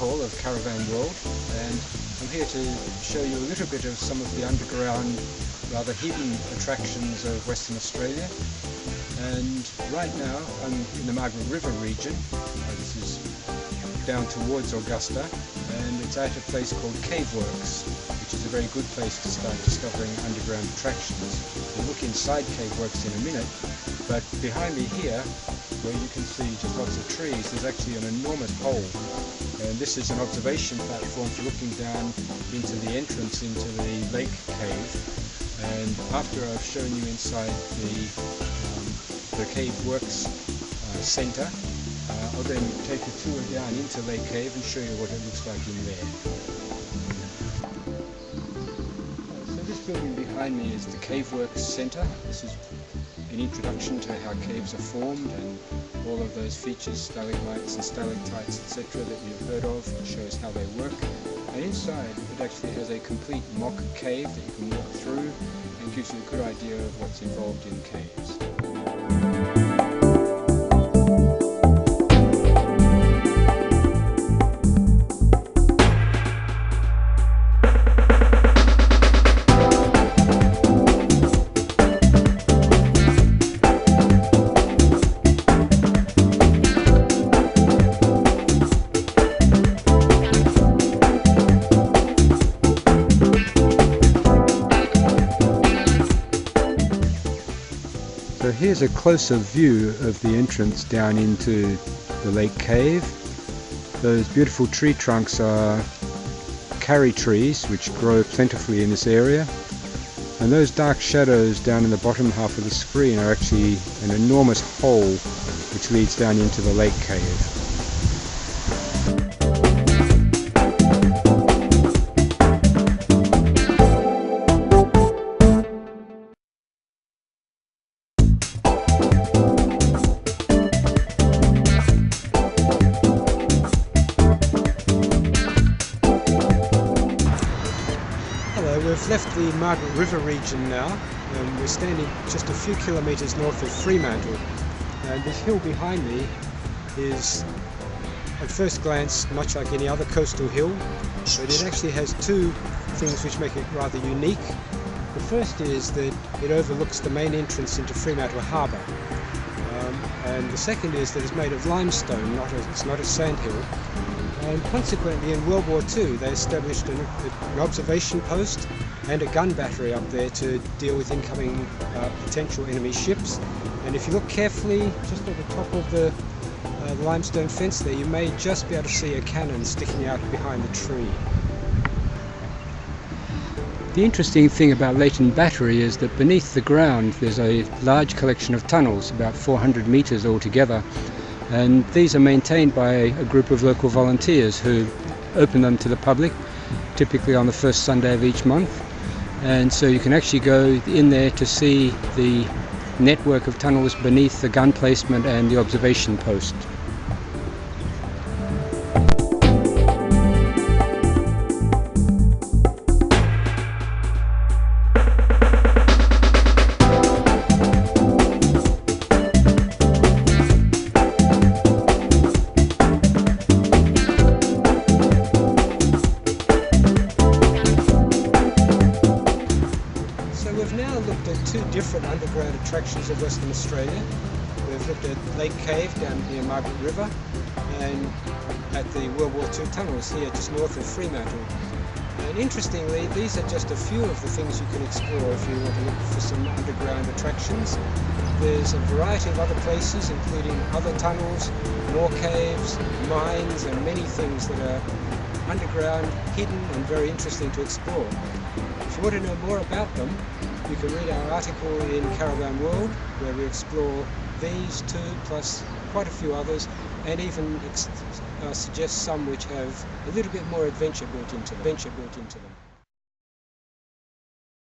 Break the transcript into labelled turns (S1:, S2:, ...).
S1: hall of Caravan World, and I'm here to show you a little bit of some of the underground, rather hidden attractions of Western Australia. And right now I'm in the Margaret River region. This is down towards Augusta, and it's at a place called Caveworks, which is a very good place to start discovering underground attractions. We'll look inside Caveworks in a minute, but behind me here, where you can see just lots of trees, there's actually an enormous hole, and this is an observation platform for looking down into the entrance into the lake cave. And after I've shown you inside the Caveworks centre, I'll then take a tour down into Lake Cave and show you what it looks like in there. So this building behind me is the Caveworks Centre. This is an introduction to how caves are formed and all of those features, stalagmites and stalactites, etc. that you've heard of. It shows how they work. And inside it actually has a complete mock cave that you can walk through and gives you a good idea of what's involved in caves. So here's a closer view of the entrance down into the lake cave. Those beautiful tree trunks are karri trees, which grow plentifully in this area. And those dark shadows down in the bottom half of the screen are actually an enormous hole which leads down into the lake cave. We've left the Margaret River region now, and we're standing just a few kilometres north of Fremantle. And this hill behind me is, at first glance, much like any other coastal hill, but it actually has two things which make it rather unique. The first is that it overlooks the main entrance into Fremantle Harbour, and the second is that it's made of limestone, it's not a sandhill. And consequently, in World War II, they established an observation post and a gun battery up there to deal with incoming potential enemy ships. And if you look carefully, just at the top of the limestone fence there, you may just be able to see a cannon sticking out behind the tree. The interesting thing about Leighton Battery is that beneath the ground there's a large collection of tunnels, about 400 metres altogether. And these are maintained by a group of local volunteers who open them to the public, typically on the first Sunday of each month. And so you can actually go in there to see the network of tunnels beneath the gun placement and the observation post. We've now looked at two different underground attractions of Western Australia. We've looked at Lake Cave down near Margaret River and at the World War II tunnels here just north of Fremantle. And interestingly, these are just a few of the things you can explore if you want to look for some underground attractions. There's a variety of other places, including other tunnels, more caves, mines, and many things that are underground, hidden, and very interesting to explore. If you want to know more about them, you can read our article in Caravan World, where we explore these two plus quite a few others, and even suggest some which have a little bit more adventure built into them.